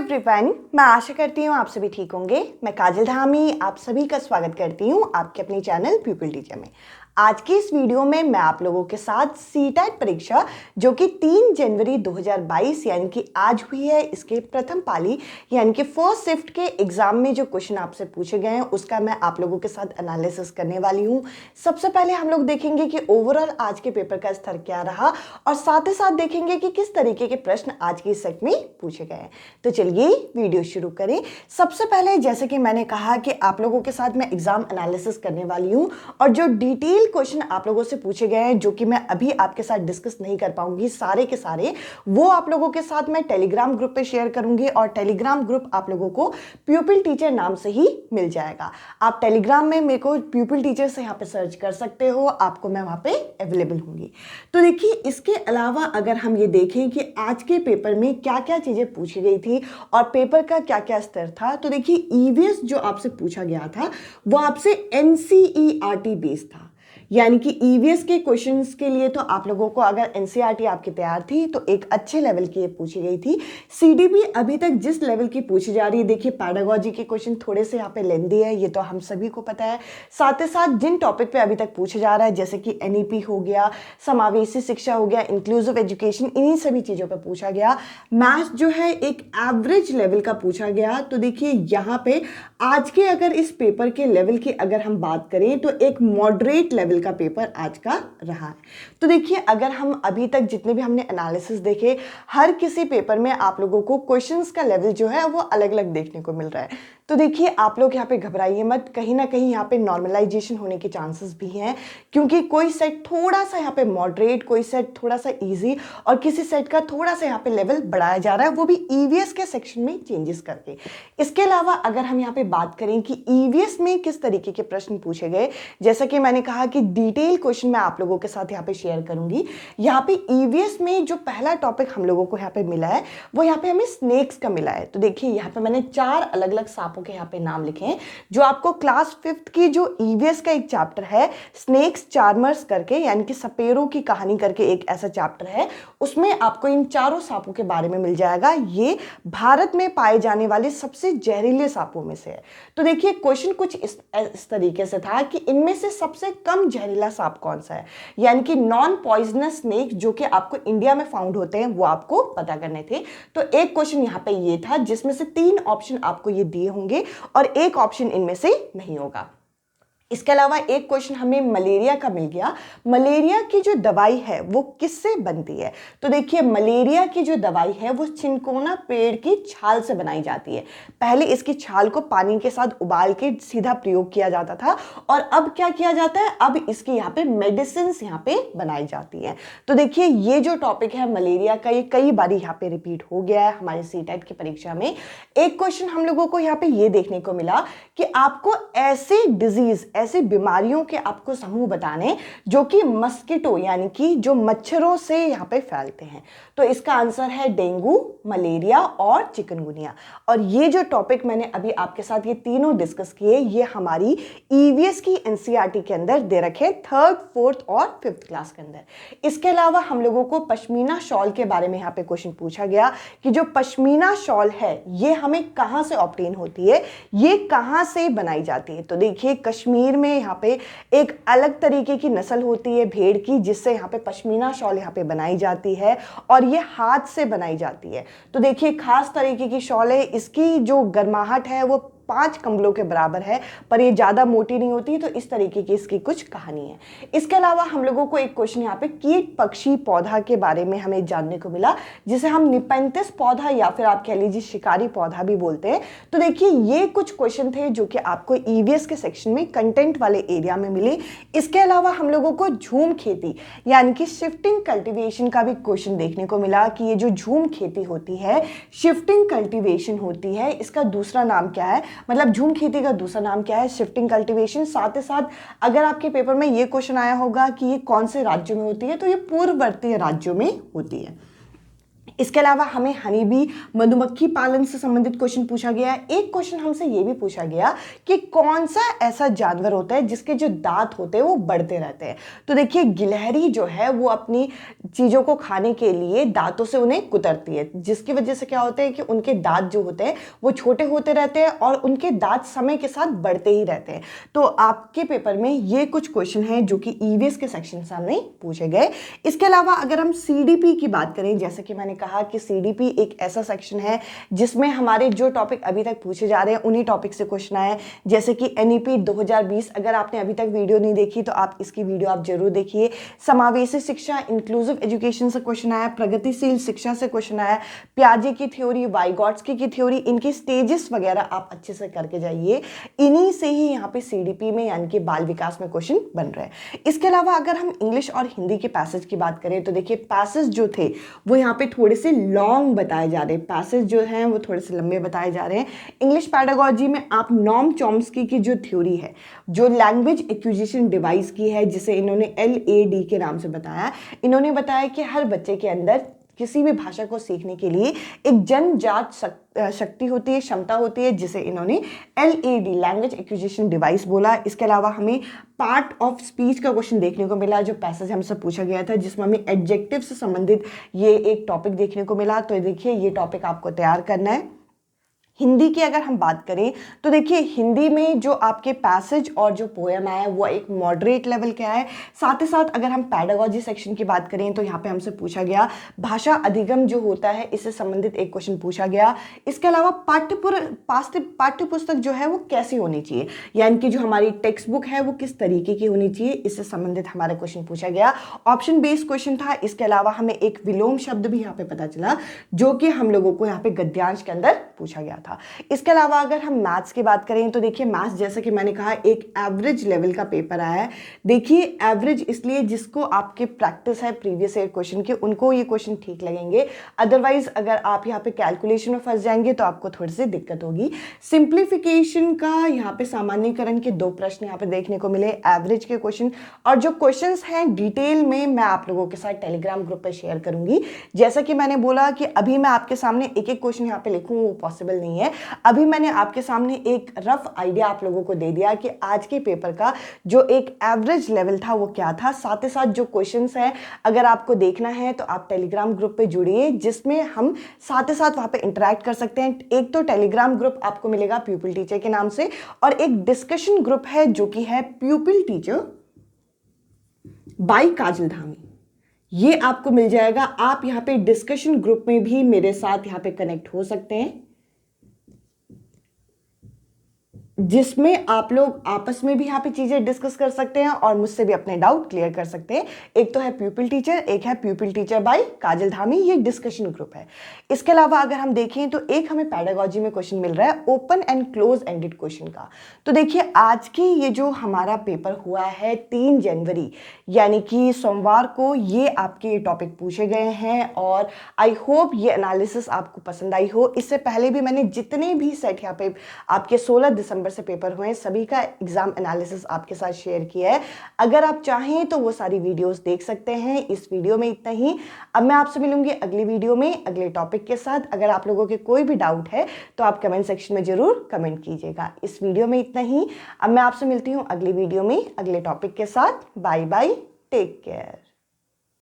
Everyone, मैं आशा करती हूँ आप सभी ठीक होंगे। मैं काजल धामी आप सभी का स्वागत करती हूँ आपके अपने चैनल प्यूपिल टीचर में। आज की इस वीडियो में मैं आप लोगों के साथ सीटेट परीक्षा जो कि 3 जनवरी 2022 यानी कि आज हुई है, इसके प्रथम पाली यानी कि फर्स्ट शिफ्ट के एग्जाम में जो क्वेश्चन आपसे पूछे गए हैं उसका मैं आप लोगों के साथ एनालिसिस करने वाली हूँ। सबसे पहले हम लोग देखेंगे कि ओवरऑल आज के पेपर का स्तर क्या रहा और साथ ही साथ देखेंगे कि किस तरीके के प्रश्न आज की सेट में पूछे गए हैं। तो चलिए वीडियो शुरू करें। सबसे पहले जैसे कि मैंने कहा कि आप लोगों के साथ मैं एग्जाम एनालिसिस करने वाली हूँ और जो डिटेल क्वेश्चन आप लोगों से पूछे गए हैं जो कि मैं अभी आपके साथ डिस्कस नहीं कर पाऊंगी सारे के सारे, वो आप लोगों के साथ मैं टेलीग्राम ग्रुप पे शेयर करूंगी और टेलीग्राम ग्रुप आप लोगों को प्यूपिल टीचर नाम से ही मिल जाएगा। आप टेलीग्राम में मेरे को प्यूपिल टीचर से यहाँ पे सर्च कर सकते हो, आपको मैं वहाँ पे अवेलेबल होंगी। तो देखिए, इसके अलावा अगर हम ये देखें कि आज के पेपर में क्या क्या चीज़ें पूछी गई थी और पेपर का क्या क्या स्तर था, तो देखिए ईवीएस जो आपसे पूछा गया था वो आपसे एनसीईआरटी बेस्ड था, यानी कि ईवीएस के क्वेश्चंस के लिए तो आप लोगों को अगर एनसीईआरटी आपकी तैयार थी तो एक अच्छे लेवल की ये पूछी गई थी। सीडीपी अभी तक जिस लेवल की पूछी जा रही है, देखिए पैडागोजी के क्वेश्चन थोड़े से यहाँ पे लेंदी है, ये तो हम सभी को पता है। साथ ही साथ जिन टॉपिक पे अभी तक पूछा जा रहा है जैसे कि एनईपी हो गया, समावेशी शिक्षा हो गया, इंक्लूसिव एजुकेशन, इन्हीं सभी चीज़ों पर पूछा गया। मैथ्स जो है एक एवरेज लेवल का पूछा गया। तो देखिए यहाँ पे आज के अगर इस पेपर के लेवल की अगर हम बात करें तो एक मॉडरेट लेवल का पेपर आज का रहा है। तो देखिए, अगर हम अभी तक जितने भी हमने एनालिसिस देखे, हर किसी पेपर में आप लोगों को क्वेश्चंस का लेवल जो है वो अलग अलग देखने को मिल रहा है। तो देखिए, आप लोग यहाँ पे घबराइए मत, कहीं ना कहीं यहाँ पे नॉर्मलाइजेशन होने के चांसेस भी हैं, क्योंकि कोई सेट थोड़ा सा यहाँ पे मॉडरेट, कोई सेट थोड़ा सा इजी और किसी सेट का थोड़ा सा यहाँ पे लेवल बढ़ाया जा रहा है, वो भी ईवीएस के सेक्शन में चेंजेस करके। इसके अलावा अगर हम यहाँ पे बात करें कि ईवीएस में किस तरीके के प्रश्न पूछे गए, जैसा कि मैंने कहा कि डिटेल क्वेश्चन मैं आप लोगों के साथ यहाँ पे शेयर करूंगी। यहाँ पे ईवीएस में जो पहला टॉपिक हम लोगों को यहाँ पे मिला है वो यहाँ पे हमें स्नेक्स का मिला है। तो देखिए, यहाँ पे मैंने 4 अलग अलग सांपों के यहाँ पे नाम लिखे हैं जो आपको क्लास 5th की जो ईवीएस का एक चैप्टर है स्नेक्स चार्मर्स करके, यानी कि सपेरों की कहानी करके एक ऐसा चैप्टर है, उसमें आपको इन चारों सांपों के बारे में मिल जाएगा। ये भारत में पाए जाने वाले सबसे जहरीले सांपों में से है। तो देखिए, क्वेश्चन कुछ इस तरीके से था कि इनमें से सबसे कम जहरीला सांप कौन सा है, यानी कि नॉन पॉइजनस स्नेक जो कि आपको इंडिया में फाउंड होते हैं, वो आपको पता करने थे। तो एक क्वेश्चन यहाँ पे ये था जिसमें से 3 ऑप्शन आपको ये दिए होंगे और एक ऑप्शन इनमें से नहीं होगा। इसके अलावा एक क्वेश्चन हमें मलेरिया का मिल गया। मलेरिया की जो दवाई है वो किससे बनती है? तो देखिए, मलेरिया की जो दवाई है वो चिनकोना पेड़ की छाल से बनाई जाती है। पहले इसकी छाल को पानी के साथ उबाल के सीधा प्रयोग किया जाता था और अब क्या किया जाता है, अब इसकी यहाँ पे मेडिसिन यहाँ पे बनाई जाती है। तो देखिए, ये जो टॉपिक है मलेरिया का, ये कई बार यहाँ पे रिपीट हो गया है हमारे सीटेट की परीक्षा में। एक क्वेश्चन हम लोगों को यहाँ पे ये देखने को मिला कि आपको ऐसे डिजीज, ऐसी बीमारियों के आपको समूह बताने जो कि मस्किटो यानी कि जो मच्छरों से यहाँ पे फैलते हैं। तो इसका आंसर है डेंगू, मलेरिया और चिकनगुनिया। और ये जो टॉपिक मैंने अभी आपके साथ ये तीनों डिस्कस किए, ये हमारी ईवीएस की एनसीईआरटी के अंदर दे रखे 3rd, 4th और 5th क्लास के अंदर। इसके अलावा हम लोगों को पश्मीना शॉल के बारे में यहाँ पे क्वेश्चन पूछा गया कि जो पश्मीना शॉल है ये हमें कहाँ से ऑब्टेन होती है, ये कहाँ से बनाई जाती है। तो देखिए, कश्मीर में यहाँ पे एक अलग तरीके की नस्ल होती है भेड़ की, जिससे यहाँ पे पश्मीना शॉल यहाँ पे बनाई जाती है और ये हाथ से बनाई जाती है। तो देखिए, खास तरीके की शॉल है, इसकी जो गर्माहट है वो 5 कंबलों के बराबर है, पर ये ज़्यादा मोटी नहीं होती। तो इस तरीके की इसकी कुछ कहानी है। इसके अलावा हम लोगों को एक क्वेश्चन यहाँ पे कीट पक्षी पौधा के बारे में हमें जानने को मिला, जिसे हम निपेंथिस पौधा या फिर आप कह लीजिए शिकारी पौधा भी बोलते हैं। तो देखिए, ये कुछ क्वेश्चन थे जो कि आपको ईवीएस के सेक्शन में कंटेंट वाले एरिया में मिले। इसके अलावा हम लोगों को झूम खेती यानी कि शिफ्टिंग कल्टिवेशन का भी क्वेश्चन देखने को मिला कि ये जो झूम खेती होती है, शिफ्टिंग कल्टिवेशन होती है, इसका दूसरा नाम क्या है, मतलब झूम खेती का दूसरा नाम क्या है, शिफ्टिंग कल्टीवेशन। साथ ही साथ अगर आपके पेपर में ये क्वेश्चन आया होगा कि ये कौन से राज्यों में होती है, तो ये पूर्ववर्ती राज्यों में होती है। इसके अलावा हमें हनी बी मधुमक्खी पालन से संबंधित क्वेश्चन पूछा गया है। एक क्वेश्चन हमसे ये भी पूछा गया कि कौन सा ऐसा जानवर होता है जिसके जो दांत होते हैं वो बढ़ते रहते हैं। तो देखिए गिलहरी जो है वो अपनी चीजों को खाने के लिए दांतों से उन्हें कुतरती है, जिसकी वजह से क्या होता है कि उनके दांत जो होते हैं वो छोटे होते रहते हैं और उनके दांत समय के साथ बढ़ते ही रहते हैं। तो आपके पेपर में ये कुछ क्वेश्चन हैं जो कि ईवीएस के सेक्शन से हमने पूछे गए। इसके अलावा अगर हम सीडीपी की बात करें, जैसे कि मैंने कहा कि सीडीपी एक ऐसा सेक्शन है जिसमें हमारे जो टॉपिक अभी तक पूछे जा रहे हैं उन्हीं टॉपिक से क्वेश्चन आए, जैसे कि एनईपी 2020। अगर आपने अभी तक वीडियो नहीं देखी तो आप इसकी वीडियो आप जरूर देखिए। समावेशी शिक्षा इंक्लूसिव एजुकेशन से क्वेश्चन आया, प्रगतिशील शिक्षा से क्वेश्चन आया, प्याजे की थ्योरी, वाइगॉट्स्की की थ्योरी, इनकी स्टेजेस वगैरह आप अच्छे से करके जाइए। इन्हीं से ही यहाँ पे सीडीपी में यानी कि बाल विकास में क्वेश्चन बन रहे हैं। इसके अलावा अगर हम इंग्लिश और हिंदी के पैसेज की बात करें तो देखिए पैसेज जो थे वो यहाँ पे थोड़े से लॉन्ग बताए जा रहे हैं, पैसेज जो हैं वो थोड़े से लंबे बताए जा रहे हैं। इंग्लिश पैडागोजी में आप नॉम चॉम्स्की की जो थ्योरी है, जो लैंग्वेज एक्विजिशन डिवाइस की है, जिसे इन्होंने LAD के नाम से बताया, इन्होंने बताया कि हर बच्चे के अंदर किसी भी भाषा को सीखने के लिए एक जन्मजात शक्ति होती है, क्षमता होती है, जिसे इन्होंने LAD लैंग्वेज एक्विजिशन डिवाइस बोला। इसके अलावा हमें पार्ट ऑफ स्पीच का क्वेश्चन देखने को मिला, जो पैसेज हमसे पूछा गया था, जिसमें हमें एडजेक्टिव से संबंधित ये एक टॉपिक देखने को मिला। तो देखिए ये टॉपिक आपको तैयार करना है। हिंदी की अगर हम बात करें तो देखिए हिंदी में जो आपके पैसेज और जो पोएम आया है वो एक मॉडरेट लेवल का है। साथ ही साथ अगर हम पैडागोजी सेक्शन की बात करें तो यहाँ पे हमसे पूछा गया भाषा अधिगम जो होता है, इससे संबंधित एक क्वेश्चन पूछा गया। इसके अलावा पाठ्य पुस्तक जो है वो कैसी होनी चाहिए, यानी कि जो हमारी टेक्स्ट बुक है वो किस तरीके की होनी चाहिए, इससे संबंधित हमारा क्वेश्चन पूछा गया। ऑप्शन बेस्ड क्वेश्चन था। इसके अलावा हमें एक विलोम शब्द भी यहाँ पे पता चला, जो कि हम लोगों को यहाँ पे गद्यांश के अंदर पूछा गया था। इसके अलावा अगर हम मैथ्स की बात करें तो देखिए मैथ्स जैसे कि मैंने कहा एक एवरेज लेवल का पेपर आया है। देखिए एवरेज इसलिए जिसको आपके प्रैक्टिस है प्रीवियस ईयर क्वेश्चन के, उनको ये क्वेश्चन ठीक लगेंगे। अदरवाइज अगर आप यहाँ पे कैलकुलेशन में फंस जाएंगे तो आपको थोड़ी सी दिक्कत होगी। सिंप्लीफिकेशन का यहाँ पे सामान्यीकरण के 2 प्रश्न यहाँ पे देखने को मिले, एवरेज के क्वेश्चन। और जो क्वेश्चंस हैं डिटेल में मैं आप लोगों के साथ टेलीग्राम ग्रुप पे शेयर करूंगी। जैसा कि मैंने बोला कि अभी मैं आपके सामने एक एक क्वेश्चन यहाँ पे लिखूँ वो पॉसिबल नहीं है। अभी मैंने आपके सामने एक रफ आइडिया आप लोगों को दे दिया कि आज के पेपर का जो एक एवरेज लेवल था वो क्या था। साथ ही साथ जो क्वेश्चंस हैं अगर आपको देखना है तो आप टेलीग्राम ग्रुप पे जुड़िए, जिसमें हम साथ ही साथ वहां पे इंटरेक्ट कर सकते हैं। एक तो टेलीग्राम ग्रुप आपको मिलेगा प्यूपिल टीचर के नाम से, और एक डिस्कशन ग्रुप है जो कि है प्यूपिल टीचर बाय काजल धामी। ये आपको मिल जाएगा। आप यहाँ पे डिस्कशन ग्रुप में भी मेरे साथ यहाँ पे कनेक्ट हो सकते हैं, जिसमें आप लोग आपस में भी यहाँ पे चीजें डिस्कस कर सकते हैं और मुझसे भी अपने डाउट क्लियर कर सकते हैं। एक तो है प्यूपिल टीचर, एक है प्यूपिल टीचर बाय काजल धामी, ये डिस्कशन ग्रुप है। इसके अलावा अगर हम देखें तो एक हमें पैडागोजी में क्वेश्चन मिल रहा है open and close ended question का। तो देखिए आज की ये जो हमारा पेपर हुआ है 3 जनवरी यानी कि सोमवार को, ये आपके टॉपिक पूछे गए हैं और आई होप ये एनालिसिस आपको पसंद आई हो। इससे पहले भी मैंने जितने भी सेट यहाँ पे आपके 16 दिसंबर से पेपर हुए सभी का एग्जाम एनालिसिस आपके साथ शेयर किया है। अगर आप चाहें तो वो सारी वीडियोस देख सकते हैं। इस वीडियो में इतना ही। अब मैं आपसे मिलूंगी अगली वीडियो में अगले टॉपिक के साथ। अगर आप लोगों के कोई भी डाउट है तो आप कमेंट सेक्शन में जरूर कमेंट कीजिएगा। इस वीडियो में इतना ही। अब मैं आपसे मिलती हूँ अगली वीडियो में अगले टॉपिक के साथ। Bye bye, take care.